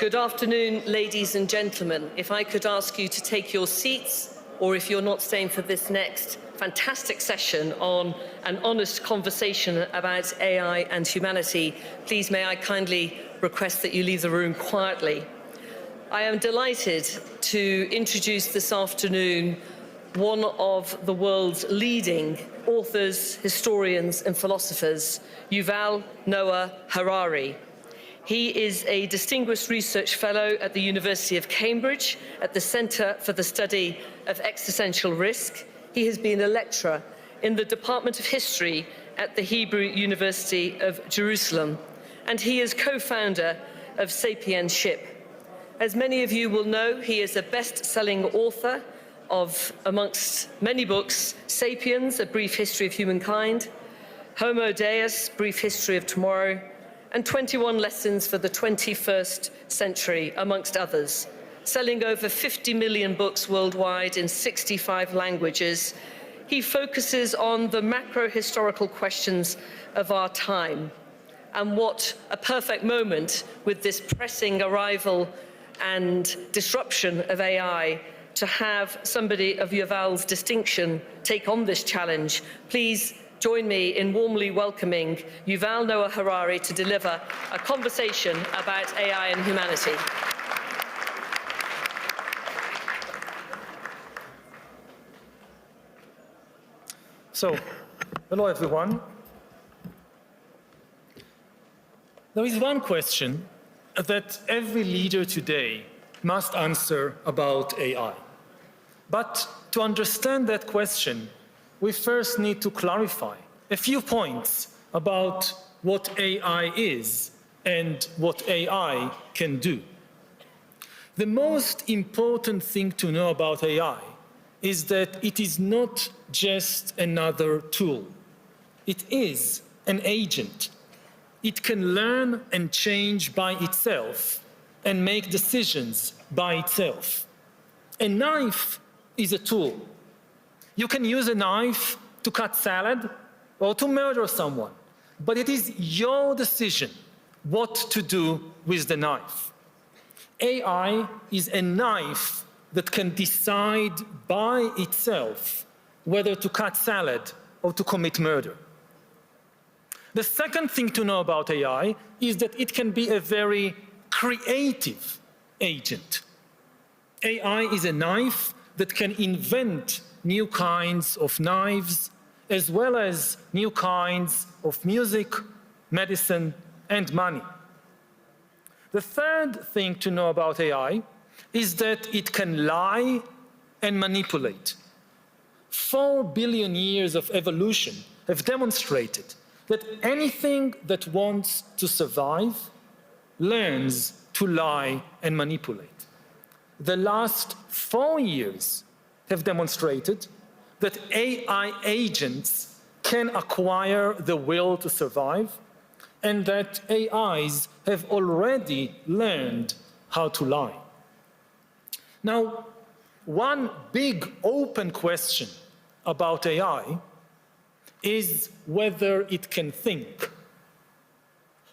Good afternoon, ladies and gentlemen. If I could ask you to take your seats, or if you're not staying for this next fantastic session on an honest conversation about AI and humanity, please may I kindly request that you leave the room quietly. I am delighted to introduce this afternoon one of the world's leading authors, historians and philosophers, Yuval Noah Harari. He is a distinguished research fellow at the University of Cambridge at the Centre for the Study of Existential Risk. He has been a lecturer in the Department of History at the Hebrew University of Jerusalem, and he is co-founder of Sapiens Ship. As many of you will know, he is a best-selling author of, amongst many books, Sapiens, A Brief History of Humankind, Homo Deus, Brief History of Tomorrow, and 21 Lessons for the 21st Century, amongst others, selling over 50 million books worldwide in 65 languages. He focuses on the macro-historical questions of our time, and what a perfect moment with this pressing arrival and disruption of AI to have somebody of Yuval's distinction take on this challenge. Please join me in warmly welcoming Yuval Noah Harari to deliver a conversation about AI and humanity. So, hello everyone. There is one question that every leader today must answer about AI. But to understand that question, we first need to clarify a few points about what AI is and what AI can do. The most important thing to know about AI is that it is not just another tool. It is an agent. It can learn and change by itself and make decisions by itself. A knife is a tool. You can use a knife to cut salad or to murder someone, but it is your decision what to do with the knife. AI is a knife that can decide by itself whether to cut salad or to commit murder. The second thing to know about AI is that it can be a very creative agent. AI is a knife that can invent new kinds of knives, as well as new kinds of music, medicine, and money. The third thing to know about AI is that it can lie and manipulate. 4 billion years of evolution have demonstrated that anything that wants to survive learns to lie and manipulate. The last 4 years have demonstrated that AI agents can acquire the will to survive, and that AIs have already learned how to lie. Now, one big open question about AI is whether it can think.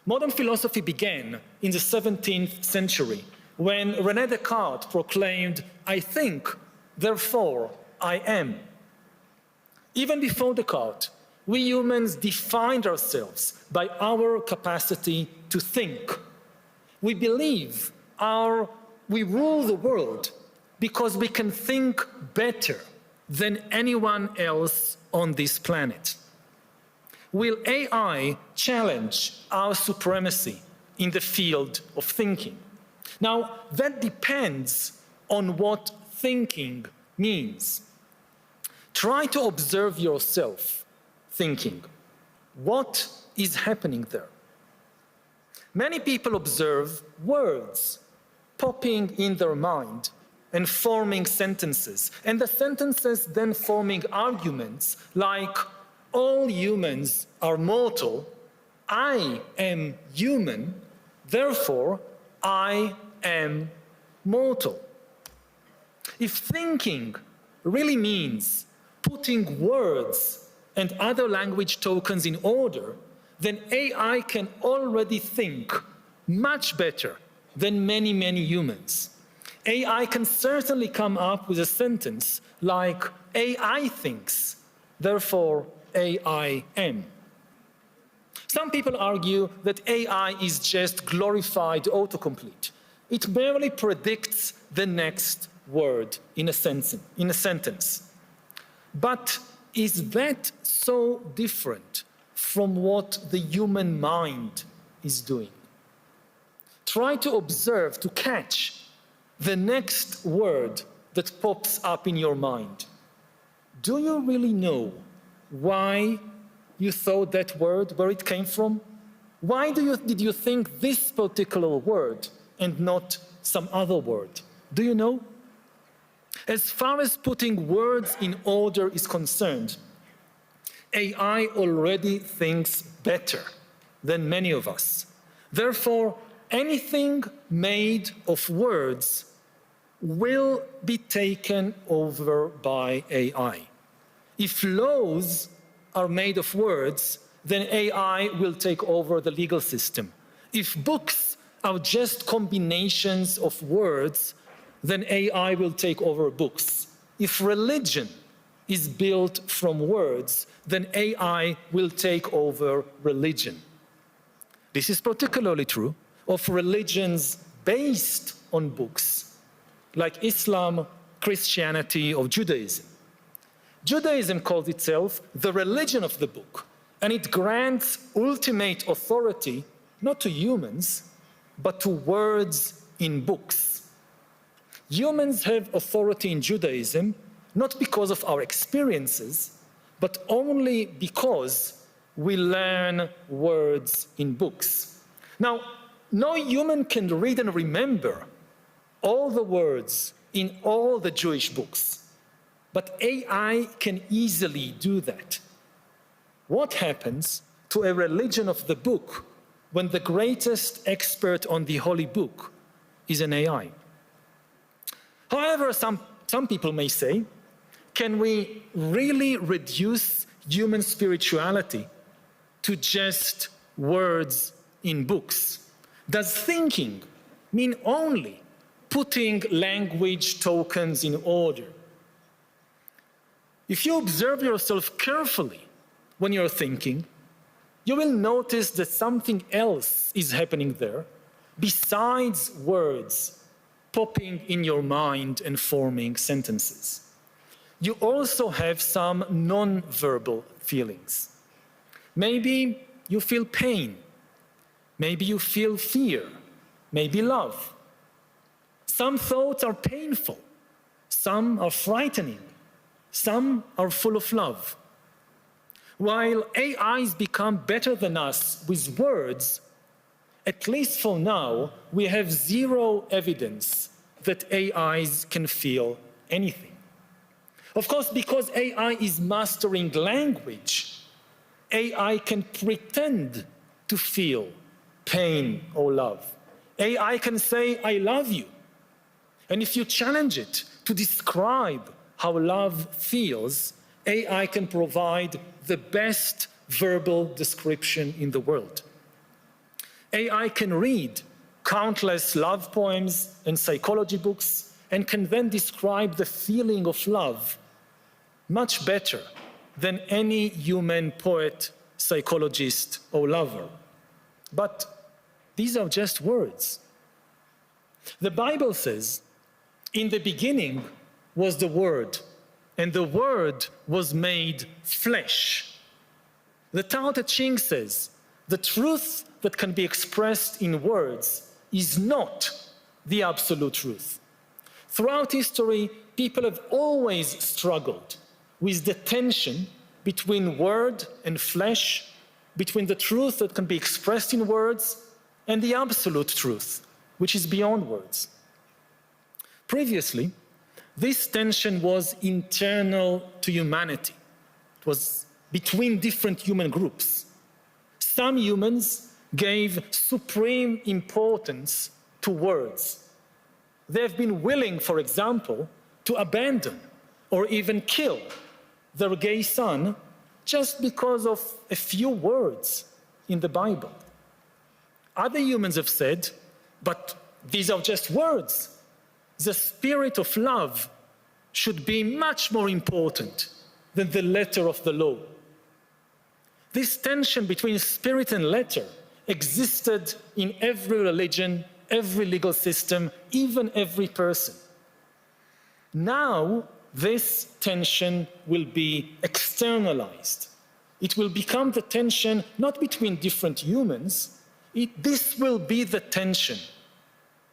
Modern philosophy began in the 17th century when René Descartes proclaimed, "I think, therefore I am." Even before Descartes, we humans defined ourselves by our capacity to think. We believe we rule the world because we can think better than anyone else on this planet. Will AI challenge our supremacy in the field of thinking? Now, that depends on what thinking means. Try to observe yourself thinking. What is happening there? Many people observe words popping in their mind and forming sentences, and the sentences then forming arguments like, all humans are mortal, I am human, therefore I am mortal. If thinking really means putting words and other language tokens in order, then AI can already think much better than many, many humans. AI can certainly come up with a sentence like, AI thinks, therefore AI am. Some people argue that AI is just glorified autocomplete. It merely predicts the next word in a sentence. But is that so different from what the human mind is doing? Try to observe, to catch the next word that pops up in your mind. Do you really know why you thought that word, where it came from? Why did you think this particular word and not some other word? Do you know? As far as putting words in order is concerned, AI already thinks better than many of us. Therefore, anything made of words will be taken over by AI. If laws are made of words, then AI will take over the legal system. If books are just combinations of words, then AI will take over books. If religion is built from words, then AI will take over religion. This is particularly true of religions based on books, like Islam, Christianity, or Judaism. Judaism calls itself the religion of the book, and it grants ultimate authority not to humans, but to words in books. Humans have authority in Judaism not because of our experiences, but only because we learn words in books. Now, no human can read and remember all the words in all the Jewish books, but AI can easily do that. What happens to a religion of the book when the greatest expert on the Holy Book is an AI? However, some people may say, can we really reduce human spirituality to just words in books? Does thinking mean only putting language tokens in order? If you observe yourself carefully when you're thinking, you will notice that something else is happening there besides words popping in your mind and forming sentences. You also have some non-verbal feelings. Maybe you feel pain. Maybe you feel fear. Maybe love. Some thoughts are painful. Some are frightening. Some are full of love. While AIs become better than us with words, at least for now, we have zero evidence that AIs can feel anything. Of course, because AI is mastering language, AI can pretend to feel pain or love. AI can say, I love you. And if you challenge it to describe how love feels, AI can provide the best verbal description in the world. AI can read countless love poems and psychology books and can then describe the feeling of love much better than any human poet, psychologist, or lover. But these are just words. The Bible says, in the beginning was the Word, and the Word was made flesh. The Tao Te Ching says, the truth that can be expressed in words is not the absolute truth. Throughout history, people have always struggled with the tension between word and flesh, between the truth that can be expressed in words and the absolute truth, which is beyond words. Previously, this tension was internal to humanity. It was between different human groups. Some humans gave supreme importance to words. They have been willing, for example, to abandon or even kill their gay son just because of a few words in the Bible. Other humans have said, but these are just words. The spirit of love should be much more important than the letter of the law. This tension between spirit and letter existed in every religion, every legal system, even every person. Now, this tension will be externalized. It will become the tension not between different humans, this will be the tension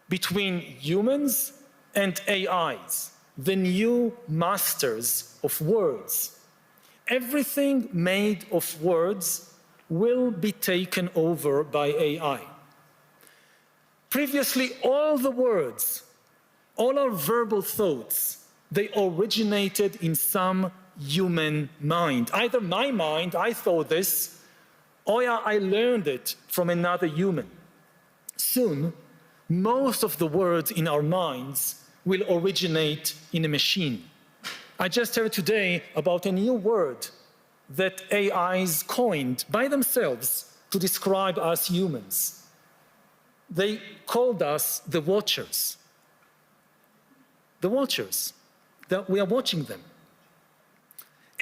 between humans and AIs, the new masters of words. Everything made of words will be taken over by AI. Previously, all the words, all our verbal thoughts, they originated in some human mind. Either my mind, I thought this, or I learned it from another human. Soon, most of the words in our minds will originate in a machine. I just heard today about a new word that AIs coined by themselves to describe us humans. They called us the watchers. The watchers, that we are watching them.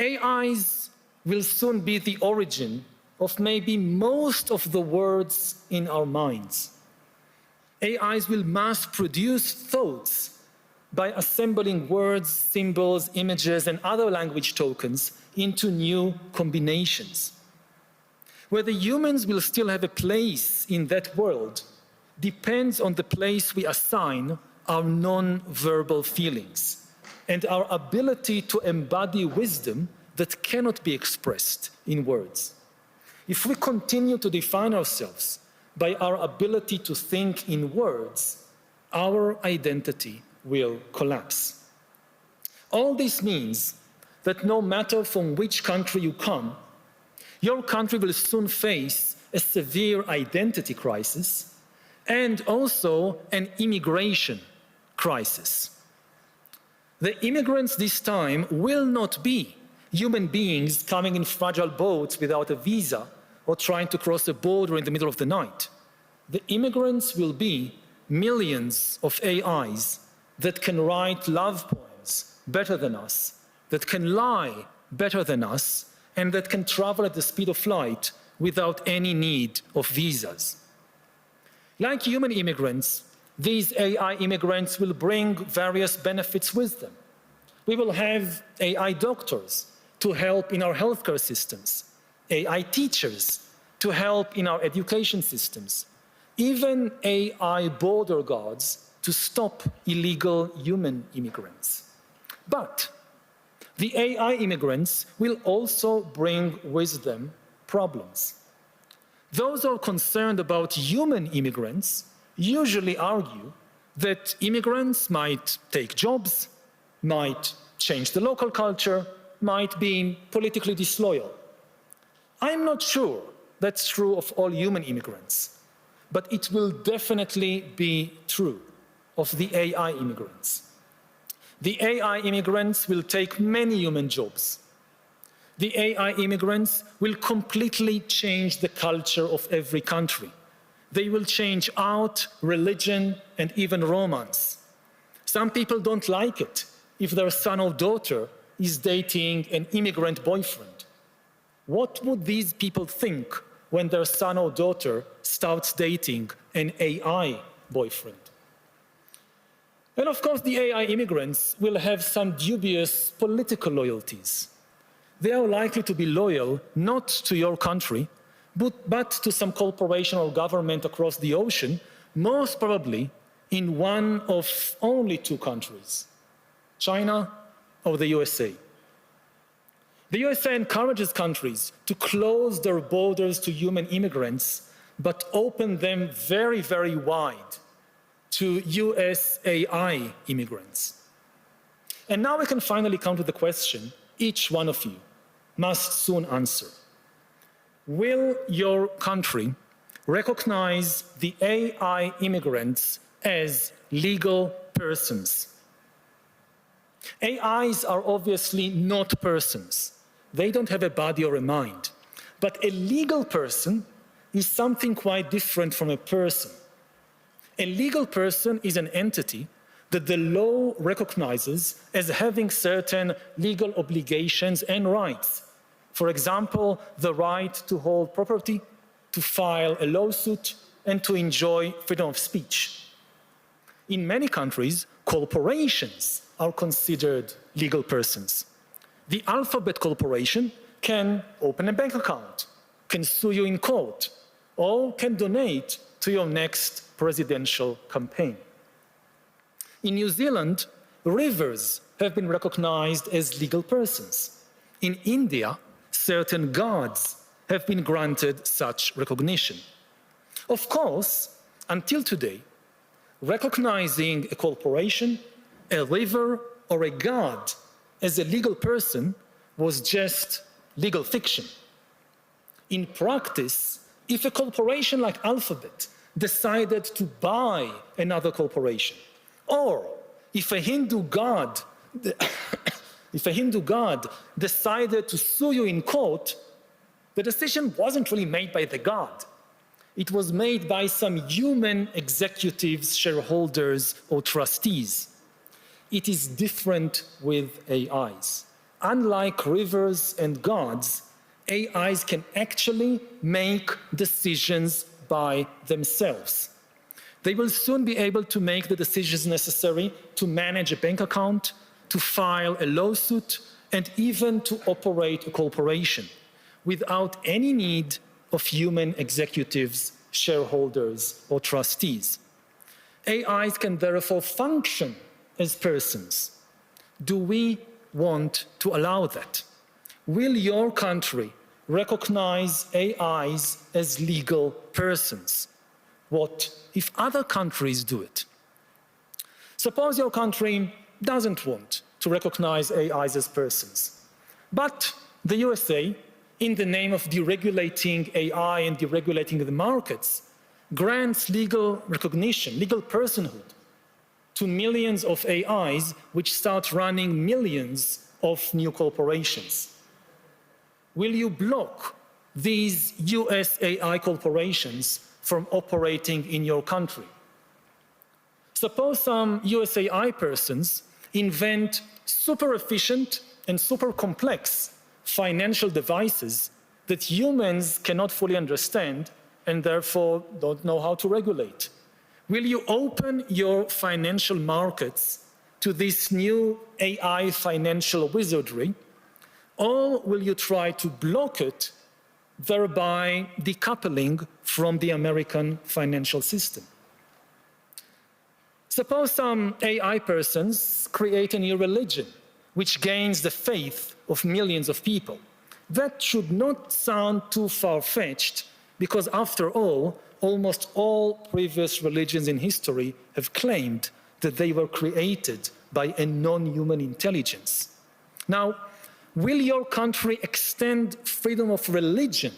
AIs will soon be the origin of maybe most of the words in our minds. AIs will mass produce thoughts by assembling words, symbols, images, and other language tokens into new combinations. Whether humans will still have a place in that world depends on the place we assign our non-verbal feelings and our ability to embody wisdom that cannot be expressed in words. If we continue to define ourselves by our ability to think in words, our identity will collapse. All this means that no matter from which country you come, your country will soon face a severe identity crisis and also an immigration crisis. The immigrants this time will not be human beings coming in fragile boats without a visa or trying to cross a border in the middle of the night. The immigrants will be millions of AIs that can write love poems better than us, that can lie better than us, and that can travel at the speed of light without any need of visas. Like human immigrants, these AI immigrants will bring various benefits with them. We will have AI doctors to help in our healthcare systems, AI teachers to help in our education systems, even AI border guards to stop illegal human immigrants. But the AI immigrants will also bring with them problems. Those who are concerned about human immigrants usually argue that immigrants might take jobs, might change the local culture, might be politically disloyal. I'm not sure that's true of all human immigrants, but it will definitely be true of the AI immigrants. The AI immigrants will take many human jobs. The AI immigrants will completely change the culture of every country. They will change art, religion, and even romance. Some people don't like it if their son or daughter is dating an immigrant boyfriend. What would these people think when their son or daughter starts dating an AI boyfriend? And of course, the AI immigrants will have some dubious political loyalties. They are likely to be loyal not to your country, but to some corporation or government across the ocean, most probably in one of only two countries, China or the USA. The USA encourages countries to close their borders to human immigrants, but open them very, very wide to US AI immigrants. And now we can finally come to the question each one of you must soon answer. Will your country recognize the AI immigrants as legal persons? AIs are obviously not persons. They don't have a body or a mind. But a legal person is something quite different from a person. A legal person is an entity that the law recognizes as having certain legal obligations and rights. For example, the right to hold property, to file a lawsuit, and to enjoy freedom of speech. In many countries, corporations are considered legal persons. The Alphabet Corporation can open a bank account, can sue you in court, or can donate to your next presidential campaign. In New Zealand, rivers have been recognized as legal persons. In India, certain gods have been granted such recognition. Of course, until today, recognizing a corporation, a river, or a god as a legal person was just legal fiction. In practice, if a corporation like Alphabet decided to buy another corporation, or if a Hindu god decided to sue you in court, the decision wasn't really made by the god. It was made by some human executives, shareholders, or trustees. It is different with AIs. Unlike rivers and gods, AIs can actually make decisions by themselves. They will soon be able to make the decisions necessary to manage a bank account, to file a lawsuit, and even to operate a corporation without any need of human executives, shareholders, or trustees. AIs can therefore function as persons. Do we want to allow that? Will your country recognize AIs as legal persons? What if other countries do it? Suppose your country doesn't want to recognize AIs as persons, but the USA, in the name of deregulating AI and deregulating the markets, grants legal recognition, legal personhood to millions of AIs which start running millions of new corporations. Will you block these US AI corporations from operating in your country? Suppose some US AI persons invent super efficient and super complex financial devices that humans cannot fully understand and therefore don't know how to regulate. Will you open your financial markets to this new AI financial wizardry, or will you try to block it, thereby decoupling from the American financial system? Suppose some AI persons create a new religion which gains the faith of millions of people. That should not sound too far-fetched, because after all, almost all previous religions in history have claimed that they were created by a non-human intelligence. Now, will your country extend freedom of religion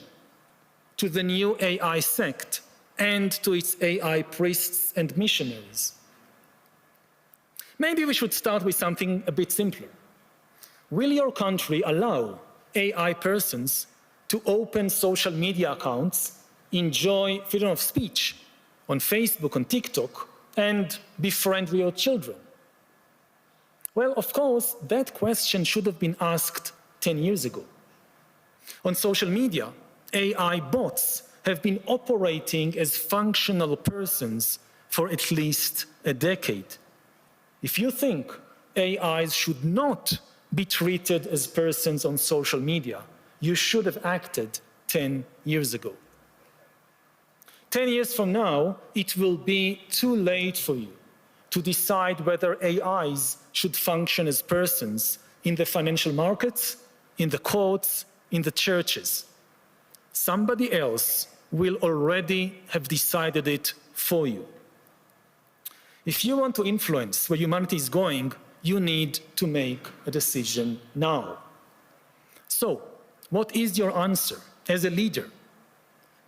to the new AI sect and to its AI priests and missionaries? Maybe we should start with something a bit simpler. Will your country allow AI persons to open social media accounts, enjoy freedom of speech on Facebook, on TikTok, and befriend your children? Well, of course, that question should have been asked 10 years ago. On social media, AI bots have been operating as functional persons for at least a decade. If you think AIs should not be treated as persons on social media, you should have acted 10 years ago. 10 years from now, it will be too late for you to decide whether AIs should function as persons in the financial markets, in the courts, in the churches. Somebody else will already have decided it for you. If you want to influence where humanity is going, you need to make a decision now. So, what is your answer as a leader?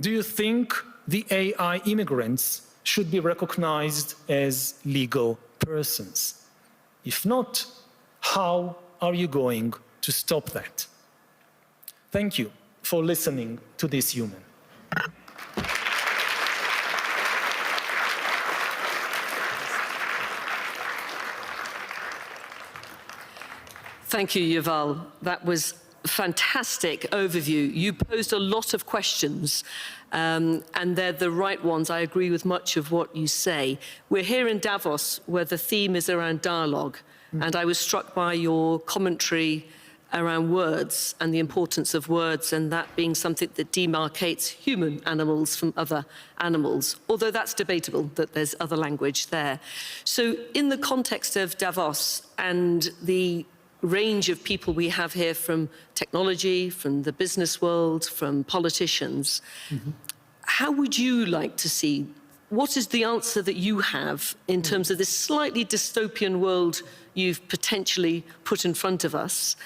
Do you think the AI immigrants should be recognized as legal persons? If not, how are you going to stop that? Thank you for listening to this human. Thank you, Yuval. That was a fantastic overview. You posed a lot of questions, and they're the right ones. I agree with much of what you say. We're here in Davos, where the theme is around dialogue, and I was struck by your commentary around words and the importance of words, and that being something that demarcates human animals from other animals, although that's debatable, that there's other language there. So in the context of Davos and the range of people we have here from technology, from the business world, from politicians, how would you like to see, what is the answer that you have in terms of this slightly dystopian world you've potentially put in front of us?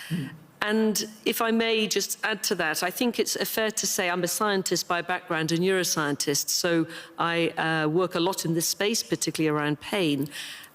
And if I may just add to that, I think it's fair to say I'm a scientist by background, a neuroscientist, so I work a lot in this space, particularly around pain.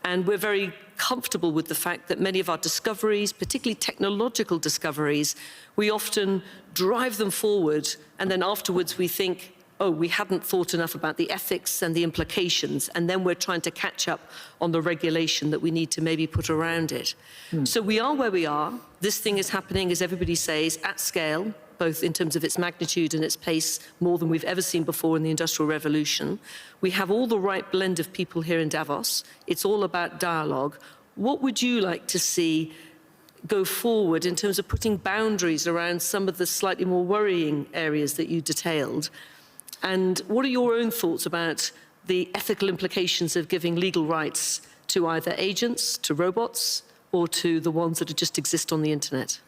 And we're very comfortable with the fact that many of our discoveries, particularly technological discoveries, we often drive them forward, and then afterwards we think, oh, we hadn't thought enough about the ethics and the implications, and then we're trying to catch up on the regulation that we need to maybe put around it. So we are where we are. This thing is happening, as everybody says, at scale, both in terms of its magnitude and its pace, more than we've ever seen before in the Industrial Revolution. We have all the right blend of people here in Davos. It's all about dialogue. What would you like to see go forward in terms of putting boundaries around some of the slightly more worrying areas that you detailed? And what are your own thoughts about the ethical implications of giving legal rights to either agents, to robots, or to the ones that just exist on the internet?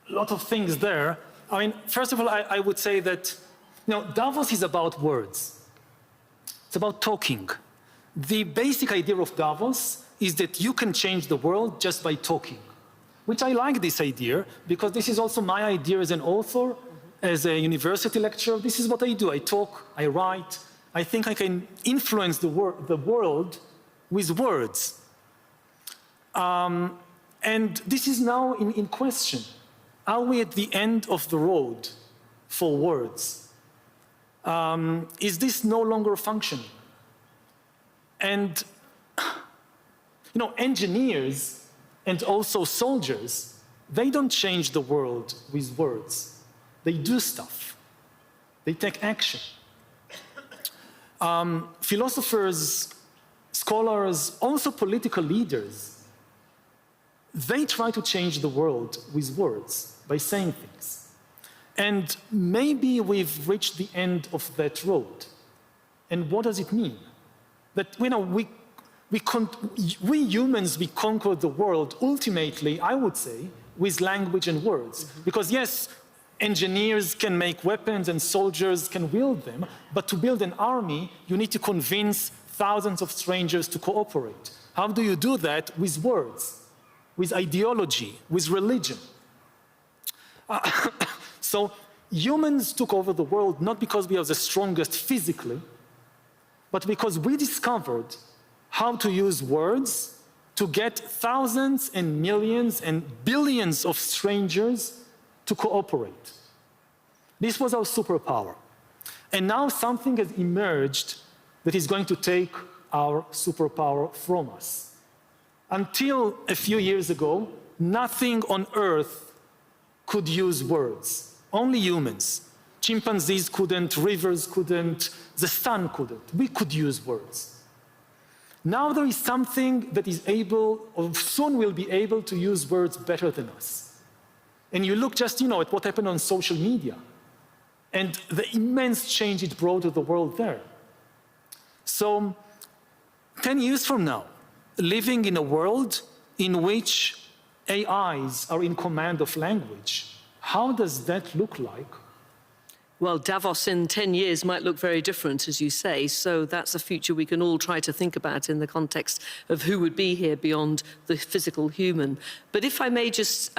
A lot of things there. I mean, first of all, I would say that, Davos is about words. It's about talking. The basic idea of Davos is that you can change the world just by talking, which I like this idea, because this is also my idea as an author, as a university lecturer. This is what I do. I talk, I write. I think I can influence the world with words. And this is now in question. Are we at the end of the road for words? Is this no longer functioning? And, engineers and also soldiers, they don't change the world with words. They do stuff. They take action. Philosophers, scholars, also political leaders, they try to change the world with words, by saying things. And maybe we've reached the end of that road. And what does it mean? That, we humans, we conquer the world ultimately, I would say, with language and words. Because yes, engineers can make weapons and soldiers can wield them, but to build an army, you need to convince thousands of strangers to cooperate. How do you do that? With words, with ideology, with religion. So humans took over the world not because we are the strongest physically, but because we discovered how to use words to get thousands and millions and billions of strangers to cooperate. This was our superpower. And now something has emerged that is going to take our superpower from us. Until a few years ago, nothing on Earth could use words, only humans. Chimpanzees couldn't, rivers couldn't, the sun couldn't. We could use words. Now there is something that is able, or soon will be able to use words better than us. And you look just, at what happened on social media and the immense change it brought to the world there. So 10 years from now, living in a world in which AIs are in command of language, how does that look like? Well, Davos in 10 years might look very different, as you say, so that's a future we can all try to think about in the context of who would be here beyond the physical human. But if I may just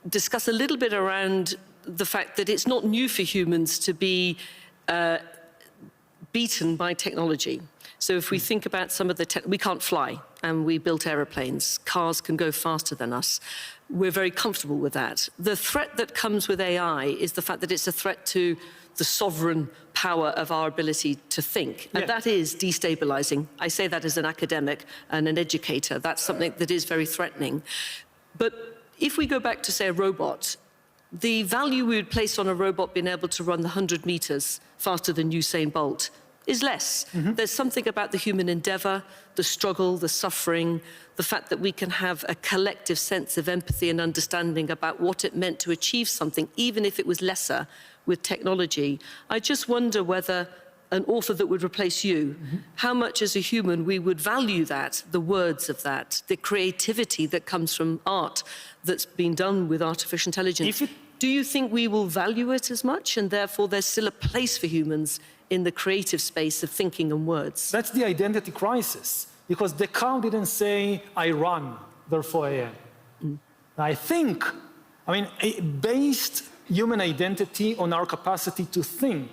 discuss a little bit around the fact that it's not new for humans to be beaten by technology. So if we think about some of the we can't fly, and we built aeroplanes. Cars can go faster than us. We're very comfortable with that. The threat that comes with AI is the fact that it's a threat to the sovereign power of our ability to think. And that is destabilizing. I say that as an academic and an educator. That's something that is very threatening. But if we go back to, say, a robot, the value we would place on a robot being able to run the 100 meters faster than Usain Bolt is less. There's something about the human endeavor, the struggle, the suffering, the fact that we can have a collective sense of empathy and understanding about what it meant to achieve something, even if it was lesser with technology. I just wonder whether an author that would replace you, how much as a human we would value that, the words of that, the creativity that comes from art that's been done with artificial intelligence. Do you think we will value it as much, and therefore there's still a place for humans in the creative space of thinking and words? That's the identity crisis, because Descartes didn't say, I run, therefore I am. I think, based human identity on our capacity to think.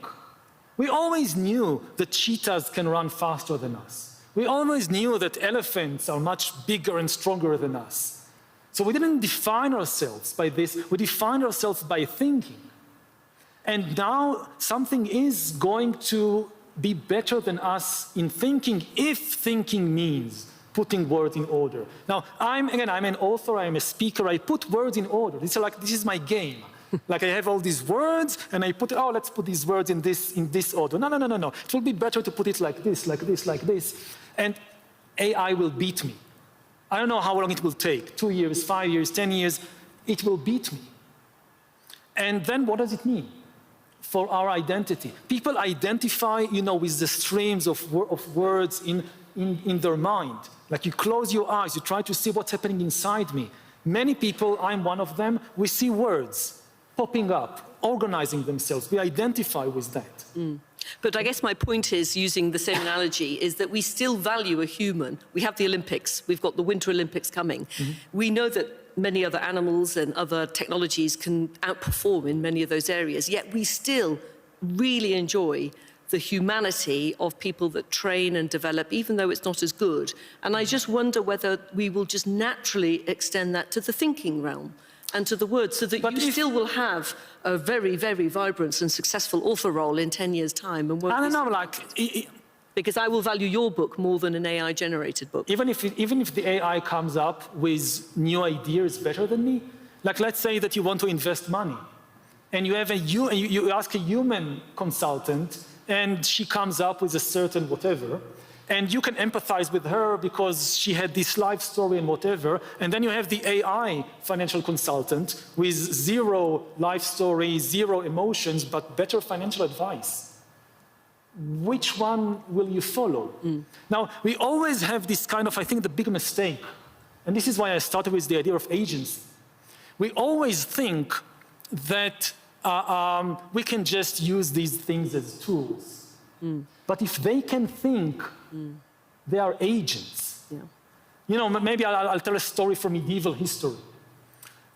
We always knew that cheetahs can run faster than us. We always knew that elephants are much bigger and stronger than us. So we didn't define ourselves by this, we defined ourselves by thinking. And now something is going to be better than us in thinking, if thinking means putting words in order. Now, I'm an author, I'm a speaker, I put words in order. This is my game. Like I have all these words, and I put, let's put these words in this order. No. It will be better to put it like this, like this, like this. And AI will beat me. I don't know how long it will take, 2 years, 5 years, 10 years. It will beat me. And then what does it mean for our identity? People identify, with the streams of words in their mind. Like you close your eyes, you try to see what's happening inside me. Many people, I'm one of them, we see words popping up, organizing themselves. We identify with that. But I guess my point is, using the same analogy, is that we still value a human. We have the Olympics. We've got the Winter Olympics coming. We know that many other animals and other technologies can outperform in many of those areas, yet we still really enjoy the humanity of people that train and develop, even though it's not as good. And I just wonder whether we will just naturally extend that to the thinking realm and to the words, so that you still will have a very, very vibrant and successful author role in 10 years' time. And I don't know, because I will value your book more than an AI-generated book. Even if the AI comes up with new ideas better than me, like let's say that you want to invest money, and you ask a human consultant, and she comes up with a certain whatever, and you can empathize with her because she had this life story and whatever, and then you have the AI financial consultant with zero life story, zero emotions, but better financial advice. Which one will you follow? Now, we always have this kind of, I think, the big mistake, and this is why I started with the idea of agency. We always think that we can just use these things as tools. But if they can think, they are agents. Maybe I'll tell a story from medieval history.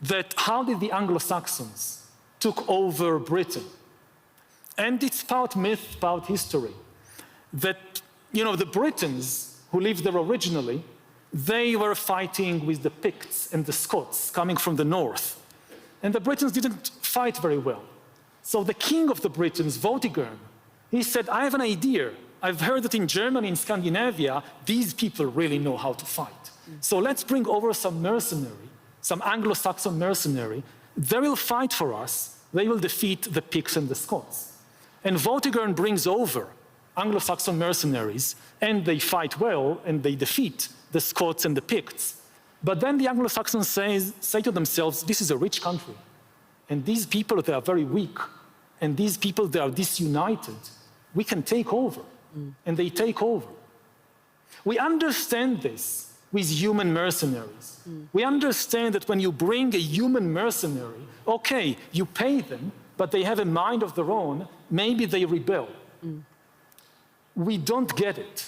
That how did the Anglo-Saxons took over Britain? And it's part myth, part history. That, the Britons who lived there originally, they were fighting with the Picts and the Scots coming from the north. And the Britons didn't fight very well. So the king of the Britons, Vortigern, he said, I have an idea. I've heard that in Germany, in Scandinavia, these people really know how to fight. So let's bring over some mercenary, some Anglo-Saxon mercenary. They will fight for us. They will defeat the Picts and the Scots. And Vortigern brings over Anglo-Saxon mercenaries, and they fight well, and they defeat the Scots and the Picts. But then the Anglo-Saxons say to themselves, this is a rich country. And these people, they are very weak. And these people, they are disunited. We can take over. And they take over. We understand this with human mercenaries. We understand that when you bring a human mercenary, okay, you pay them, but they have a mind of their own, maybe they rebel. We don't get it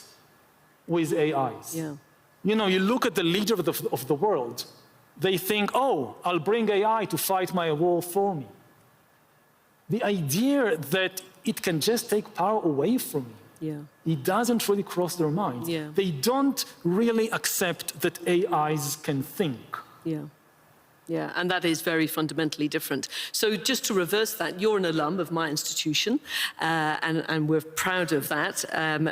with AIs. You look at the leader of the world, they think, I'll bring AI to fight my war for me. The idea that it can just take power away from me, it doesn't really cross their minds. They don't really accept that AIs can think. Yeah, and that is very fundamentally different. So just to reverse that, you're an alum of my institution, and we're proud of that,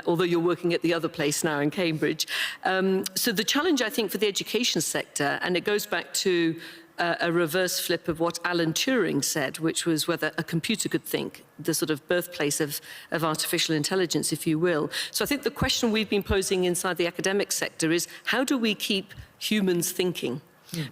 although you're working at the other place now in Cambridge. So the challenge, I think, for the education sector, and it goes back to a reverse flip of what Alan Turing said, which was whether a computer could think, the sort of birthplace of artificial intelligence, if you will. So I think the question we've been posing inside the academic sector is, how do we keep humans thinking?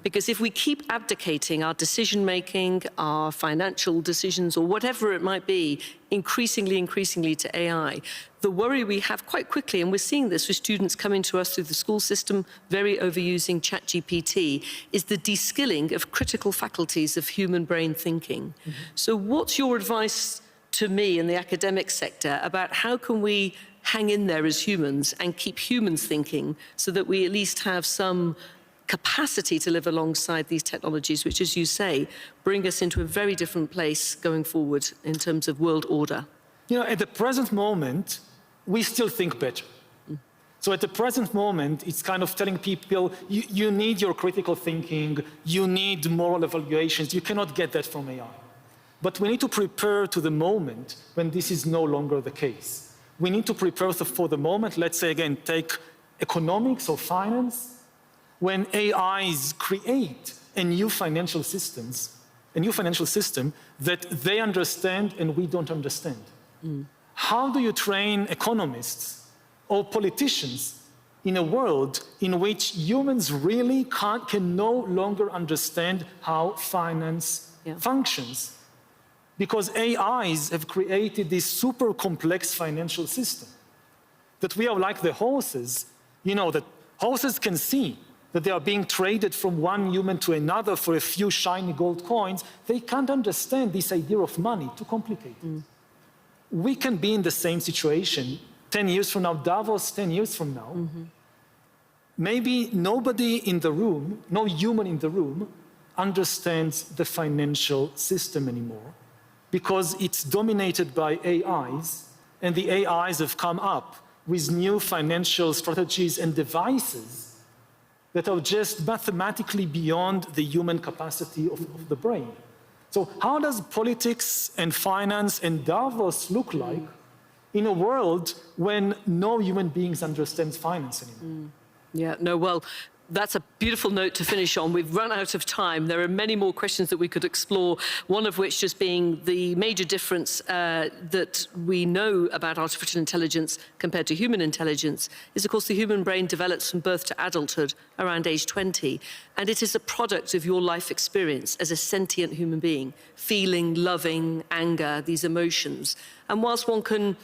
Because if we keep abdicating our decision-making, our financial decisions, or whatever it might be, increasingly to AI, the worry we have quite quickly, and we're seeing this with students coming to us through the school system, very overusing ChatGPT, is the de-skilling of critical faculties of human brain thinking. So what's your advice to me in the academic sector about how can we hang in there as humans and keep humans thinking so that we at least have some capacity to live alongside these technologies, which, as you say, bring us into a very different place going forward in terms of world order? You know, at the present moment, we still think better. So at the present moment, it's kind of telling people, you need your critical thinking, you need moral evaluations, you cannot get that from AI. But we need to prepare to the moment when this is no longer the case. We need to prepare for the moment, let's say again, take economics or finance, when AIs create a new financial system that they understand and we don't understand. How do you train economists or politicians in a world in which humans really can no longer understand how finance functions? Because AIs have created this super complex financial system that we are like the horses, you know, that horses can see that they are being traded from one human to another for a few shiny gold coins. They can't understand this idea of money, too complicated. We can be in the same situation 10 years from now, Davos 10 years from now. Maybe nobody in the room, no human in the room, understands the financial system anymore because it's dominated by AIs, and the AIs have come up with new financial strategies and devices that are just mathematically beyond the human capacity of the brain. So how does politics and finance and Davos look like in a world when no human beings understands finance anymore? Yeah, no, well, that's a beautiful note to finish on. We've run out of time. There are many more questions that we could explore, one of which just being the major difference that we know about artificial intelligence compared to human intelligence is, of course, the human brain develops from birth to adulthood around age 20. And it is a product of your life experience as a sentient human being, feeling, loving, anger, these emotions. And whilst one can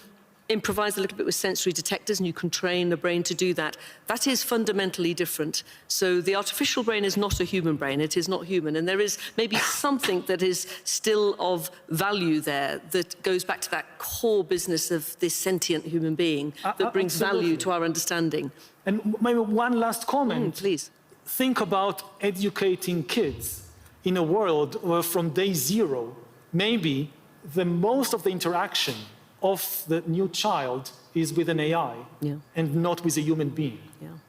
improvise a little bit with sensory detectors, and you can train the brain to do that. That is fundamentally different. So the artificial brain is not a human brain. It is not human. And there is maybe something that is still of value there that goes back to that core business of this sentient human being that brings value to our understanding. And maybe one last comment. Please. Think about educating kids in a world where from day zero, maybe most of the interaction of the new child is with an AI and not with a human being.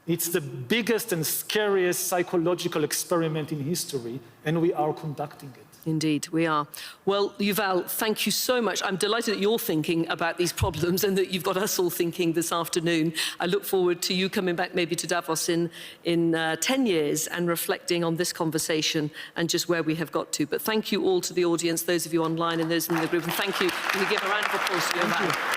It's the biggest and scariest psychological experiment in history, and we are conducting it. Indeed, we are. Well, Yuval, thank you so much. I'm delighted that you're thinking about these problems and that you've got us all thinking this afternoon. I look forward to you coming back maybe to Davos in 10 years and reflecting on this conversation and just where we have got to. But thank you all to the audience, those of you online and those in the group. And thank you. Can we give a round of applause to Yuval?